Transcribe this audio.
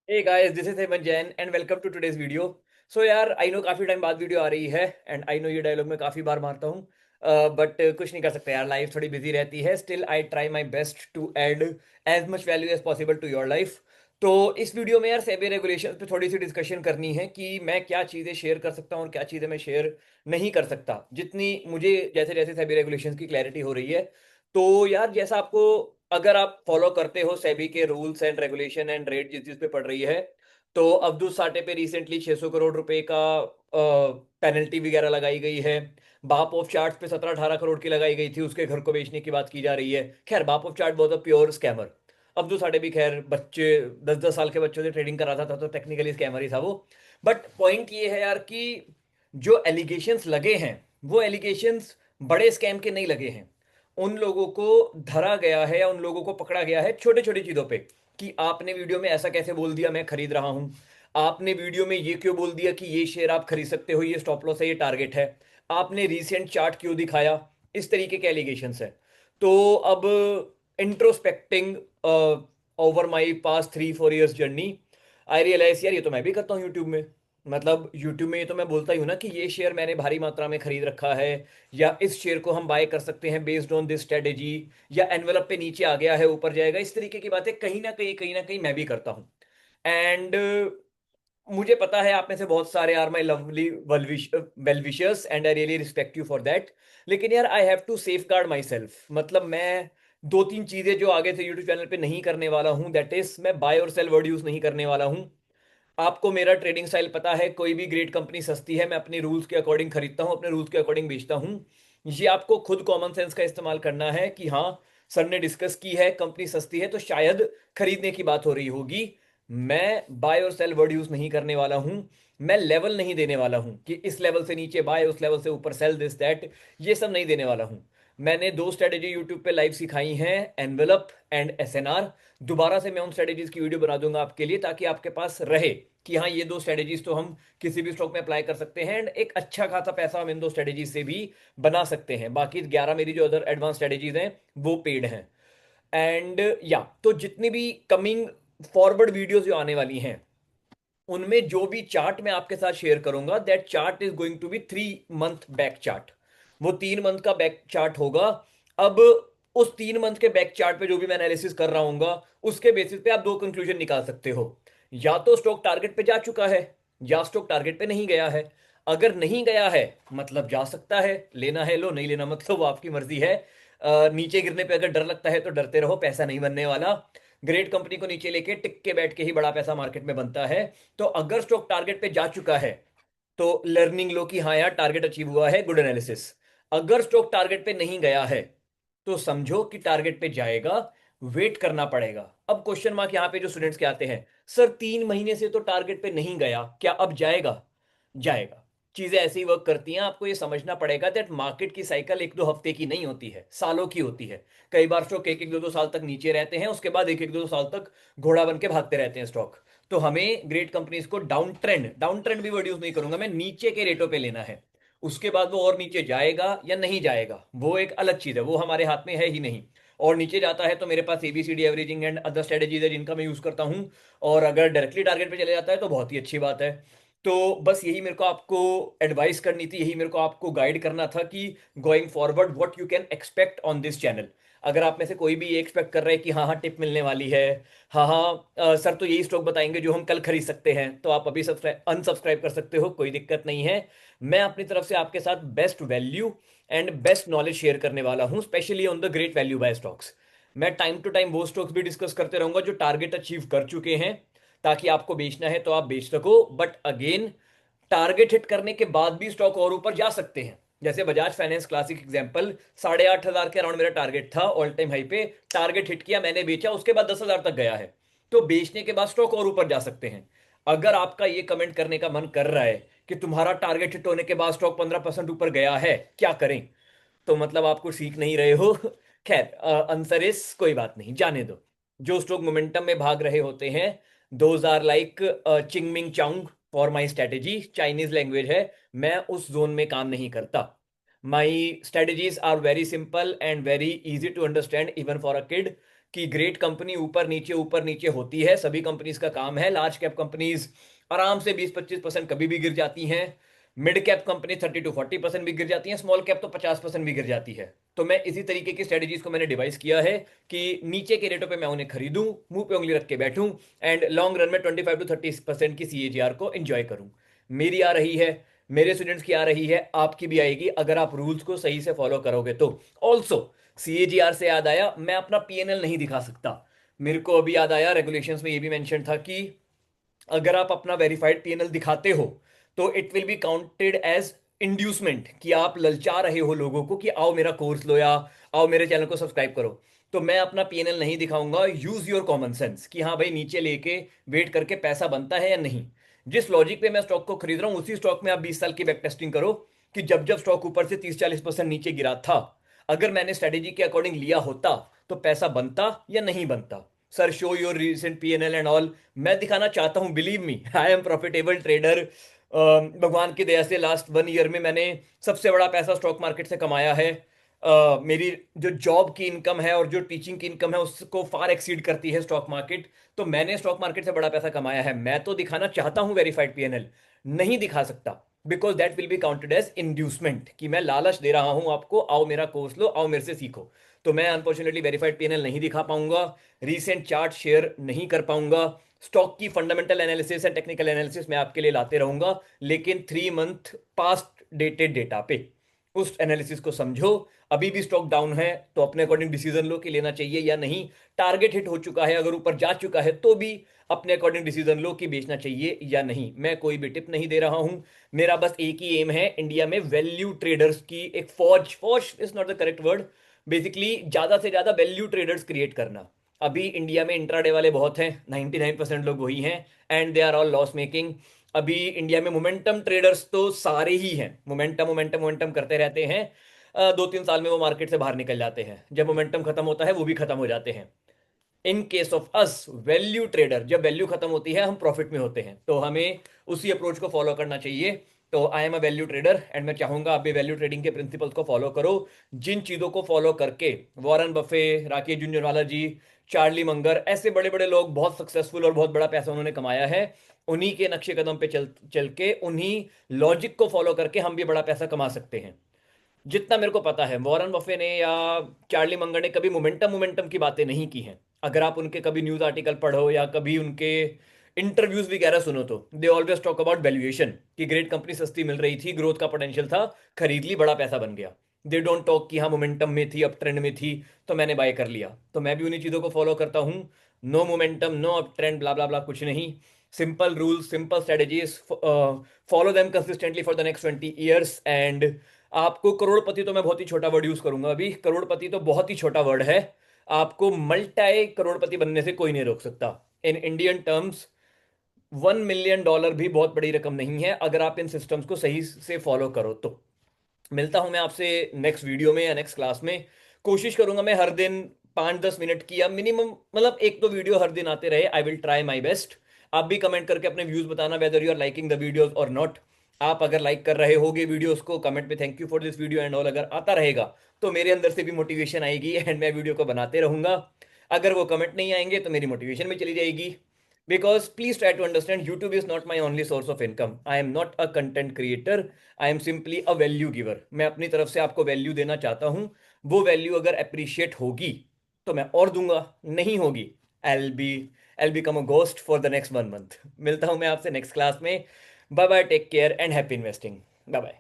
Hey guys, this is Hemant Jain and welcome to today's video. So यार I know काफ़ी time बाद video आ रही है and I know ये dialogue मैं काफ़ी बार मारता हूँ बट कुछ नहीं कर सकते यार, लाइफ थोड़ी बिजी रहती है. Still I try my best to add as much value as possible to your life. तो इस वीडियो में यार सेबी रेगुलेशन पे थोड़ी सी डिस्कशन करनी है कि मैं क्या चीज़ें शेयर कर सकता हूँ और क्या चीज़ें मैं शेयर नहीं कर सकता, जितनी मुझे जैसे जैसे सेबी रेगुलेशन की क्लैरिटी हो रही है. तो यार जैसा आपको, अगर आप फॉलो करते हो सेबी के rules and regulation and rate जिस चीज़ पे पड़ रही है, तो अब्दुल साटे पे रिसेंटली 600 करोड़ रुपए का पेनल्टी वगैरह लगाई गई है. बाप ऑफ चार्ट पे 17-18 करोड़ की लगाई गई थी, उसके घर को बेचने की बात की जा रही है. खैर बाप ऑफ चार्ट बहुत प्योर स्कैमर. अब्दुल साटे भी खैर बच्चे 10-10 साल के बच्चों से ट्रेडिंग कराता था, तो टेक्निकली स्कैमर ही था वो. बट पॉइंट ये है यार कि जो एलिगेशंस लगे हैं, वो एलिगेशंस बड़े स्कैम के नहीं लगे हैं. उन लोगों को धरा गया है या उन लोगों को पकड़ा गया है छोटे छोटी चीजों पे, कि आपने वीडियो में ऐसा कैसे बोल दिया मैं खरीद रहा हूं, आपने वीडियो में ये क्यों बोल दिया कि ये शेयर आप खरीद सकते हो, ये स्टॉप लॉस है, ये टारगेट है, आपने रीसेंट चार्ट क्यों दिखाया. इस तरीके के एलिगेशंस है. तो अब introspecting over my past 3-4 years journey, I realise यार ये तो मैं भी करता हूँ यूट्यूब में. मतलब यूट्यूब में ये तो मैं बोलता ही हूँ ना कि ये शेयर मैंने भारी मात्रा में खरीद रखा है, या इस शेयर को हम बाय कर सकते हैं बेस्ड ऑन दिस स्ट्रेटेजी, या एनवेलप पे नीचे आ गया है ऊपर जाएगा. इस तरीके की बातें कहीं ना कहीं मैं भी करता हूँ. एंड मुझे पता है आप में से बहुत सारे are my lovely well wishers and I really respect you for that. लेकिन यार I have to safeguard myself. मतलब मैं दो तीन चीजें जो आगे से यूट्यूब चैनल पे नहीं करने वाला हूँ, दैट इज मैं बाय और सेल वर्ड यूज नहीं करने वाला हूँ. आपको मेरा ट्रेडिंग स्टाइल पता है, कोई भी ग्रेट कंपनी सस्ती है, मैं अपने रूल्स के अकॉर्डिंग खरीदता हूँ, अपने रूल्स के अकॉर्डिंग बेचता हूँ. ये आपको खुद कॉमन सेंस का इस्तेमाल करना है कि हाँ, सर ने डिस्कस की है, कंपनी सस्ती है तो शायद खरीदने की बात हो रही होगी. मैं बाय और सेल वर्ड यूज नहीं करने वाला हूँ. मैं लेवल नहीं देने वाला हूँ कि इस लेवल से नीचे बाय, उस लेवल से ऊपर सेल, दिस दैट. ये सब नहीं देने वाला हूँ. मैंने दो स्ट्रेटेजी यूट्यूब पे लाइव सिखाई हैं, एनवेलप एंड एसएनआर. दोबारा से मैं उन स्ट्रेटेजीज की वीडियो बना दूंगा आपके लिए, ताकि आपके पास रहे कि हाँ, ये दो स्ट्रेटेजीज तो हम किसी भी स्टॉक में अप्लाई कर सकते हैं एंड एक अच्छा खासा पैसा हम इन दो स्ट्रेटेजीज से भी बना सकते हैं. बाकी 11 मेरी जो अदर एडवांस स्ट्रेटेजीज हैं वो पेड हैं. एंड या तो जितनी भी कमिंग फॉरवर्ड वीडियोस जो आने वाली हैं, उनमें जो भी चार्ट मैं आपके साथ शेयर करूंगा, that chart is going to be 3 month back chart. वो 3 मंथ का बैक चार्ट होगा. अब उस 3 मंथ के बैक चार्ट पे जो भी मैं एनालिसिस कर रहा हूँ, उसके बेसिस पे आप दो कंक्लूजन निकाल सकते हो. या तो स्टॉक टारगेट पे जा चुका है, या स्टॉक टारगेट पे नहीं गया है. अगर नहीं गया है मतलब जा सकता है, लेना है लो, नहीं लेना मतलब वो आपकी मर्जी है. नीचे गिरने पे अगर डर लगता है तो डरते रहो, पैसा नहीं बनने वाला. ग्रेट कंपनी को नीचे लेके टिक के बैठ के ही बड़ा पैसा मार्केट में बनता है. तो अगर स्टॉक टारगेट पे जा चुका है तो लर्निंग लो कि हाँ यार टारगेट अचीव हुआ है, गुड एनालिसिस. अगर स्टॉक टारगेट पे नहीं गया है तो समझो कि टारगेट पे जाएगा, वेट करना पड़ेगा. अब क्वेश्चन मार्क यहाँ पे जो स्टूडेंट्स के आते हैं, सर 3 महीने से तो टारगेट पे नहीं गया, क्या अब जाएगा? जाएगा. चीजें ऐसी वर्क करती हैं, आपको ये समझना पड़ेगा दैट मार्केट की साइकिल 1-2 हफ्ते की नहीं होती है, सालों की होती है. कई बार स्टॉक 1-1 2-2 साल तक नीचे रहते हैं, उसके बाद 1-1 2 साल तक घोड़ा बन के भागते रहते हैं स्टॉक. तो हमें ग्रेट कंपनीज को डाउन ट्रेंड भी वर्ड यूज नहीं करूंगा मैं, नीचे के रेटों पे लेना है. उसके बाद वो और नीचे जाएगा या नहीं जाएगा वो एक अलग चीज है, वो हमारे हाथ में है ही नहीं. और नीचे जाता है तो मेरे पास A B C D averaging and other strategies है जिनका मैं यूज करता हूं. और अगर डायरेक्टली टारगेट पे चले जाता है तो बहुत ही अच्छी बात है. तो बस यही मेरे को आपको एडवाइस करनी थी, यही मेरे को आपको गाइड करना था कि going forward what you can expect on this channel. अगर आप में से कोई भी ये एक्सपेक्ट कर रहे हैं कि हाँ हाँ टिप मिलने वाली है, हाँ हाँ सर तो यही स्टॉक बताएंगे जो हम कल खरीद सकते हैं, तो आप अभी सब्सक्राइब अनसब्सक्राइब कर सकते हो, कोई दिक्कत नहीं है. मैं अपनी तरफ से आपके साथ best value and best knowledge share करने वाला हूँ, specially on the great value by stocks. मैं टाइम टू टाइम वो स्टॉक्स भी डिस्कस करते रहूंगा जो टारगेट अचीव कर चुके हैं, ताकि आपको बेचना है तो आप बेच सको. बट अगेन, टारगेट हिट करने के बाद भी स्टॉक और ऊपर जा सकते हैं. जैसे बजाज फाइनेंस क्लासिक एग्जांपल, 8,500 के अराउंड मेरा टारगेट था, ऑल टाइम हाई पे टारगेट हिट किया, मैंने बेचा, उसके बाद 10,000 तक गया है. तो बेचने के बाद स्टॉक और ऊपर जा सकते हैं. अगर आपका ये कमेंट करने का मन कर रहा है कि तुम्हारा टारगेट हिट होने के बाद स्टॉक 15% ऊपर गया है, क्या करें, तो मतलब आप कुछ सीख नहीं रहे हो. खैर, आंसर इस कोई बात नहीं, जाने दो. जो स्टॉक मोमेंटम में भाग रहे होते हैं, those are like chingming chang for my strategy, Chinese language है. मैं उस जोन में काम नहीं करता. My strategies are very simple and very easy to understand even for a kid. कि ग्रेट कंपनी ऊपर नीचे होती है, सभी कंपनीज का काम है। लार्ज कैप कंपनीज आराम से 20-25% कभी भी गिर जाती हैं, मिड कैप कंपनी 30-40% भी गिर जाती हैं, स्मॉल कैप तो 50% भी गिर जाती है। तो मैं इसी तरीके की स्ट्रेटेजीज को मैंने डिवाइस किया है कि नीचे के रेटों पे मैं उन्हें खरीदूं, मुंह पे उंगली रख के बैठूं, एंड लॉन्ग रन में 25-30% की सीएजीआर को एंजॉय करूं। मेरी आ रही है, मेरे स्टूडेंट्स की आ रही है, आपकी भी आएगी अगर आप रूल्स को सही से फॉलो करोगे तो। ऑल्सो सीएजीआर से याद आया, मैं अपना पीएनएल नहीं दिखा सकता। मेरे को अभी याद आया, रेगुलेशंस में ये भी मेंशन था कि अगर आप अपना वेरीफाइड पीएनएल दिखाते हो तो it will be counted as inducement, कि आप ललचा रहे हो लोगों को कि आओ मेरा कोर्स लो या आओ मेरे चैनल को सब्सक्राइब करो। तो मैं अपना पीएनएल नहीं दिखाऊंगा। यूज योर कॉमन सेंस कि हाँ भाई, नीचे लेके वेट करके पैसा बनता है या नहीं। जिस लॉजिक पे मैं स्टॉक को खरीद रहा हूं उसी स्टॉक में आप 20 साल की बैक टेस्टिंग करो कि जब जब स्टॉक ऊपर से 30-40% नीचे गिरा था, अगर मैंने स्ट्रेटेजी के अकॉर्डिंग लिया होता तो पैसा बनता या नहीं बनता। Sir show your recent PNL and all, मैं दिखाना चाहता हूं, believe me I am profitable trader. भगवान की दया से लास्ट 1 ईयर में मैंने सबसे बड़ा पैसा स्टॉक मार्केट से कमाया है। मेरी जो जॉब की इनकम है और जो टीचिंग की इनकम है उसको फार एक्सीड करती है स्टॉक मार्केट। तो मैंने स्टॉक मार्केट से बड़ा पैसा कमाया है। मैं तो दिखाना चाहता हूं वेरीफाइड पीएनएल, नहीं दिखा सकता, because that will be counted as inducement, कि मैं लालच दे रहा हूं आपको, आओ मेरा कोर्स लो, आओ मेरे से सीखो। तो मैं अनफॉर्चुनेटली वेरीफाइड पीएनएल नहीं दिखा पाऊंगा, रीसेंट चार्ट शेयर नहीं कर पाऊंगा, स्टॉक की fundamental analysis and technical analysis मैं आपके लिए लाते रहूंगा, लेकिन 3 मंथ पास्ट डेटेड डेटा पे उस एनालिसिस को समझो। अभी भी स्टॉक डाउन है तो अपने अकॉर्डिंग डिसीजन लो कि लेना चाहिए या नहीं। टारगेट हिट हो चुका है, अगर ऊपर जा चुका है तो भी अपने अकॉर्डिंग डिसीजन लो कि बेचना चाहिए या नहीं। मैं कोई भी टिप नहीं दे रहा हूं, मेरा बस एक ही एम है, इंडिया में वैल्यू ट्रेडर्स की एक फौज, फौज is not the correct word, basically ज्यादा से ज्यादा वैल्यू ट्रेडर्स क्रिएट करना। अभी इंडिया में इंट्राडे वाले बहुत हैं, 99% लोग वही हैं, and they are all loss making. अभी इंडिया में मोमेंटम ट्रेडर्स तो सारे ही हैं, मोमेंटम मोमेंटम मोमेंटम करते रहते हैं। 2-3 साल में वो मार्केट से बाहर निकल जाते हैं, जब मोमेंटम खत्म होता है वो भी खत्म हो जाते हैं। In case of us value trader, जब वैल्यू खत्म होती है हम प्रॉफिट में होते हैं, तो हमें उसी अप्रोच को फॉलो करना चाहिए। तो I am a value trader and मैं चाहूंगा आप भी वैल्यू ट्रेडिंग के प्रिंसिपल्स को फॉलो करो, जिन चीजों को फॉलो करके वॉरेन बफे, राकेश झुंझुनवाला जी, चार्ली मंगर, ऐसे बड़े बड़े लोग बहुत सक्सेसफुल और बहुत बड़ा पैसा उन्होंने कमाया है। उन्हीं के नक्शे कदम पे चल चल के, उन्हीं लॉजिक को फॉलो करके हम भी बड़ा पैसा कमा सकते हैं। जितना मेरे को पता है वॉरेन बफे ने या चार्ली मंगर ने कभी मोमेंटम मोमेंटम की बातें नहीं की हैं। अगर आप उनके कभी न्यूज़ आर्टिकल पढ़ो या कभी उनके इंटरव्यूज वगैरह सुनो तो they always talk about valuation, कि ग्रेट कंपनी सस्ती मिल रही थी, ग्रोथ का पोटेंशियल था, खरीद ली, बड़ा पैसा बन गया। दे डोंट टॉक कि हाँ मोमेंटम में थी, अप ट्रेंड में थी तो मैंने बाय कर लिया। तो मैं भी उन्हीं चीज़ों को फॉलो करता हूँ। No momentum, no up trend, blah blah blah, कुछ नहीं। Simple rules, simple strategies, follow them consistently for the next 20 years, and आपको करोड़पति, तो मैं बहुत ही छोटा वर्ड यूज करूंगा अभी, करोड़पति तो बहुत ही छोटा वर्ड है, आपको मल्टाई करोड़पति बनने से कोई नहीं रोक सकता। इन इंडियन टर्म्स $1 मिलियन भी बहुत बड़ी रकम नहीं है अगर आप इन सिस्टम्स को सही से फॉलो करो तो। मिलता हूं मैं आपसे नेक्स्ट वीडियो में या नेक्स्ट क्लास में। कोशिश करूंगा मैं हर दिन 5-10 मिनट की या मिनिमम, मतलब एक तो वीडियो हर दिन आते रहे। I will try my best. आप भी कमेंट करके अपने व्यूज बताना whether you are liking the videos और नॉट। आप अगर लाइक कर रहे होगे वीडियोस को, कमेंट में thank you for this video and all अगर आता रहेगा तो मेरे अंदर से भी मोटिवेशन आएगी एंड मैं वीडियो को बनाते रहूंगा। अगर वो कमेंट नहीं आएंगे तो मेरी मोटिवेशन भी चली जाएगी। Because please try to understand, YouTube is not my only source of income. I am not a content creator. I am simply a value giver. मैं अपनी तरफ से आपको वैल्यू देना चाहता हूँ। वो वैल्यू अगर अप्रिशिएट होगी तो मैं और दूंगा, नहीं होगी I'll become a ghost for the next 1 month. मिलता हूँ मैं आपसे नेक्स्ट क्लास में। Bye bye, take care and happy investing. Bye bye.